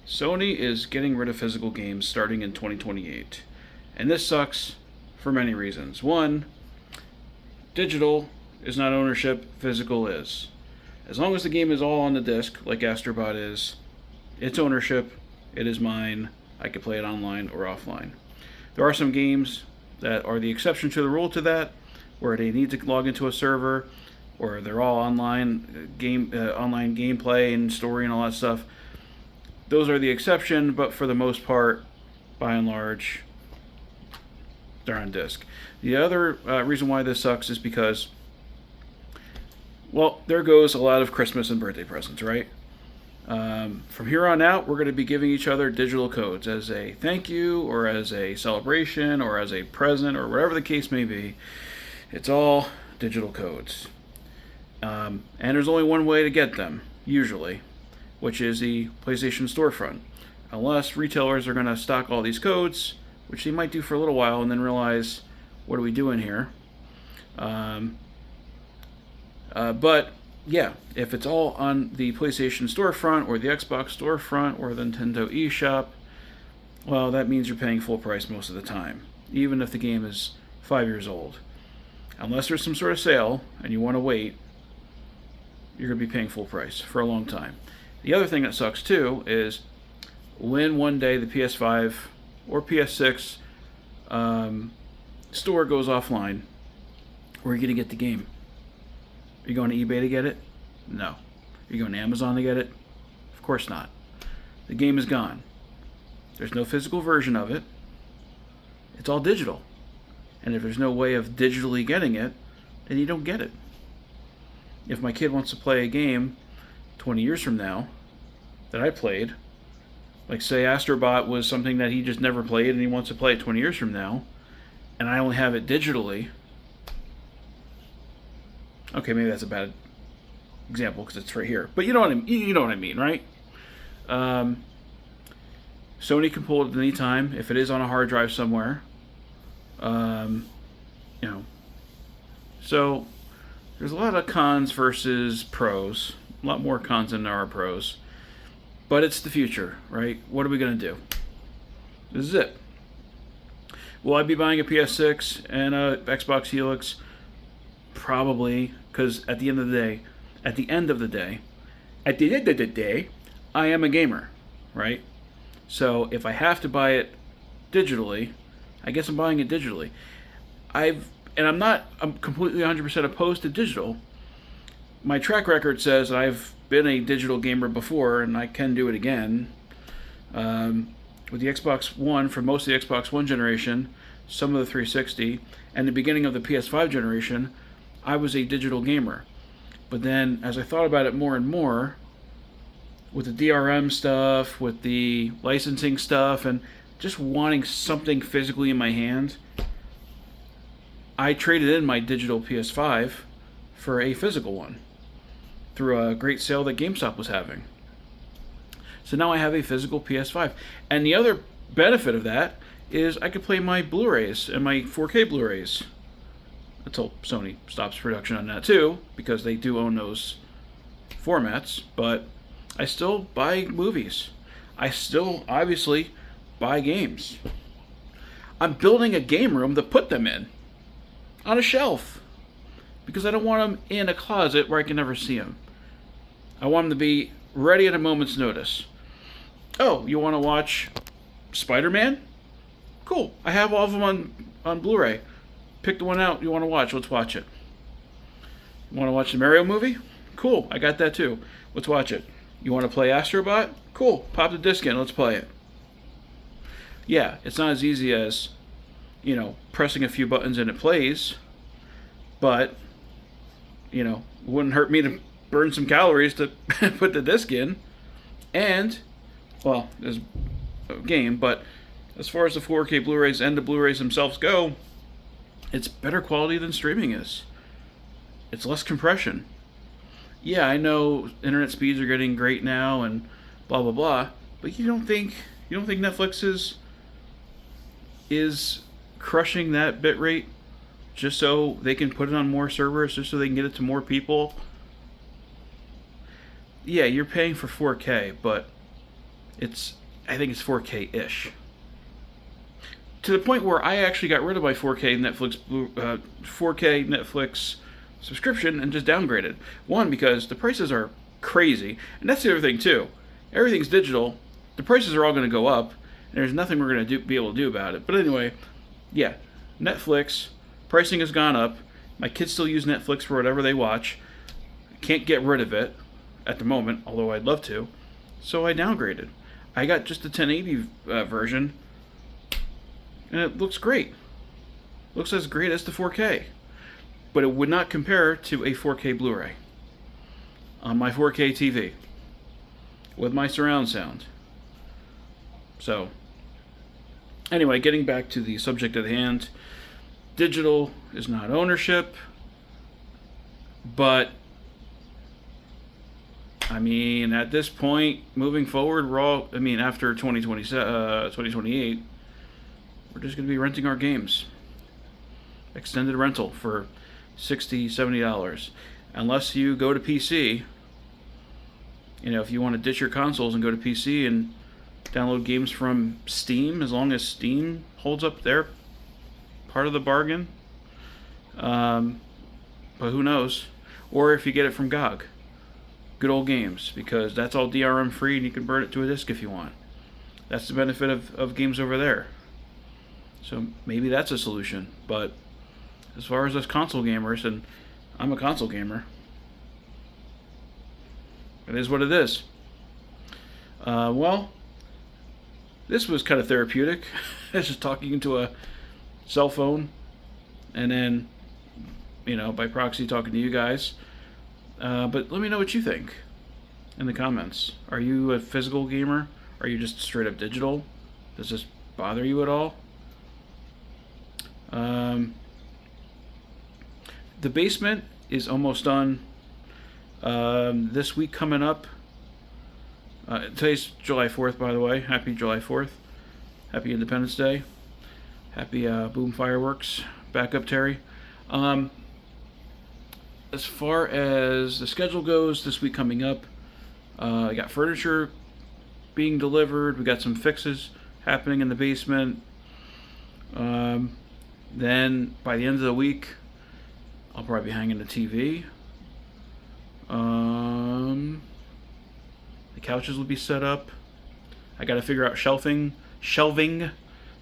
Sony is getting rid of physical games starting in 2028. And this sucks for many reasons. One, digital is not ownership, physical is. As long as the game is all on the disc, like Astrobot is, it's ownership, it is mine, I can play it online or offline. There are some games that are the exception to the rule to that, where they need to log into a server, or they're all online online gameplay and story and all that stuff. Those are the exception, but for the most part, by and large, they're on disk. The other reason why this sucks is because, well, there goes a lot of Christmas and birthday presents, right? From here on out, we're going to be giving each other digital codes as a thank you, or as a celebration, or as a present, or whatever the case may be. It's all digital codes. And there's only one way to get them, usually, which is the PlayStation storefront. Unless retailers are going to stock all these codes, which they might do for a little while, and then realize, what are we doing here? But yeah, if it's all on the PlayStation storefront, or the Xbox storefront, or the Nintendo eShop, well, that means you're paying full price most of the time, even if the game is 5 years old. Unless there's some sort of sale, and you want to wait, you're going to be paying full price for a long time. The other thing that sucks too is when one day the PS5 or PS6 store goes offline, where are you going to get the game? Are you going to eBay to get it? No. Are you going to Amazon to get it? Of course not. The game is gone. There's no physical version of it. It's all digital. And if there's no way of digitally getting it, then you don't get it. If my kid wants to play a game 20 years from now that I played, like say Astrobot was something that he just never played and he wants to play it 20 years from now, and I only have it digitally. Okay, maybe that's a bad example because it's right here, but you know what I mean, right? Sony can pull it at any time if it is on a hard drive somewhere. So there's a lot of cons versus pros. A lot more cons than there are pros. But it's the future, right? What are we going to do? This is it. Will I be buying a PS6 and a Xbox Helix? Probably, because at the end of the day, I am a gamer, right? So if I have to buy it digitally, I guess I'm buying it digitally. I'm completely 100% opposed to digital. My track record says I've been a digital gamer before, and I can do it again. With the Xbox One, for most of the Xbox One generation, some of the 360, and the beginning of the PS5 generation, I was a digital gamer. But then, as I thought about it more and more, with the DRM stuff, with the licensing stuff, and just wanting something physically in my hand, I traded in my digital PS5 for a physical one through a great sale that GameStop was having. So now I have a physical PS5. And the other benefit of that is I could play my Blu-rays and my 4K Blu-rays. Until Sony stops production on that too, because they do own those formats. But I still buy movies. I still, obviously, buy games. I'm building a game room to put them in. On a shelf. Because I don't want them in a closet where I can never see them. I want them to be ready at a moment's notice. Oh, you want to watch Spider-Man? Cool. I have all of them on Blu-ray. Pick the one out you want to watch. Let's watch it. You want to watch the Mario movie? Cool. I got that too. Let's watch it. You want to play Astrobot? Cool. Pop the disc in. Let's play it. Yeah, it's not as easy as, pressing a few buttons and it plays. But, it wouldn't hurt me to burn some calories to put the disc in. And, well, there's a game, but as far as the 4K Blu-rays and the Blu-rays themselves go, it's better quality than streaming is. It's less compression. Yeah, I know internet speeds are getting great now and blah blah blah, but you don't think Netflix is crushing that bit rate just so they can put it on more servers, just so they can get it to more people? Yeah, you're paying for 4K, but I think it's 4K-ish. To the point where I actually got rid of my 4K Netflix subscription and just downgraded. One, because the prices are crazy, and that's the other thing too. Everything's digital. The prices are all going to go up, and there's nothing we're going to be able to do about it. But anyway, yeah, Netflix pricing has gone up. My kids still use Netflix for whatever they watch. Can't get rid of it at the moment, although I'd love to. So I downgraded. I got just the 1080 version, and it looks great. Looks as great as the 4K. But it would not compare to a 4K Blu-ray on my 4K TV with my surround sound. So, anyway, getting back to the subject at hand, digital is not ownership, but I mean, at this point, moving forward, after 2028, we're just going to be renting our games. Extended rental for $60, $70. Unless you go to PC, if you want to ditch your consoles and go to PC and download games from Steam, as long as Steam holds up their part of the bargain. But who knows? Or if you get it from GOG. Good old games, because that's all DRM free and you can burn it to a disc if you want. That's the benefit of games over there. So maybe that's a solution. But as far as us console gamers, and I'm a console gamer, it is what it is. Well, this was kind of therapeutic. Just talking into a cell phone, and then, by proxy talking to you guys. But let me know what you think in the comments. Are you a physical gamer? Are you just straight up digital? Does this bother you at all? The basement is almost done. This week coming up. Today's July 4th, by the way. Happy July 4th. Happy Independence Day. Happy boom fireworks. Back up, Terry. As far as the schedule goes, this week coming up, I got furniture being delivered. We got some fixes happening in the basement. Then by the end of the week, I'll probably be hanging the TV. The couches will be set up. I got to figure out shelving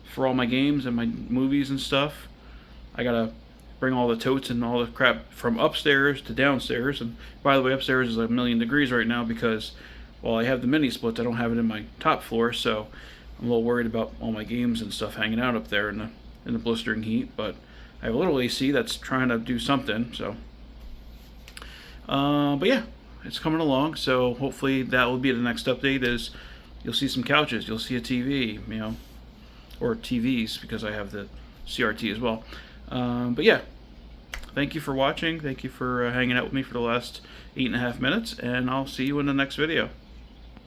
for all my games and my movies and stuff. I got to bring all the totes and all the crap from upstairs to downstairs. And by the way, upstairs is 1,000,000 degrees right now because, I have the mini splits, I don't have it in my top floor, so I'm a little worried about all my games and stuff hanging out up there in the blistering heat. But I have a little AC that's trying to do something, so. But yeah, it's coming along, so hopefully that will be the next update. Is you'll see some couches, you'll see a TV, or TVs, because I have the CRT as well. But yeah, thank you for watching. Thank you for hanging out with me for the last 8.5 minutes, and I'll see you in the next video.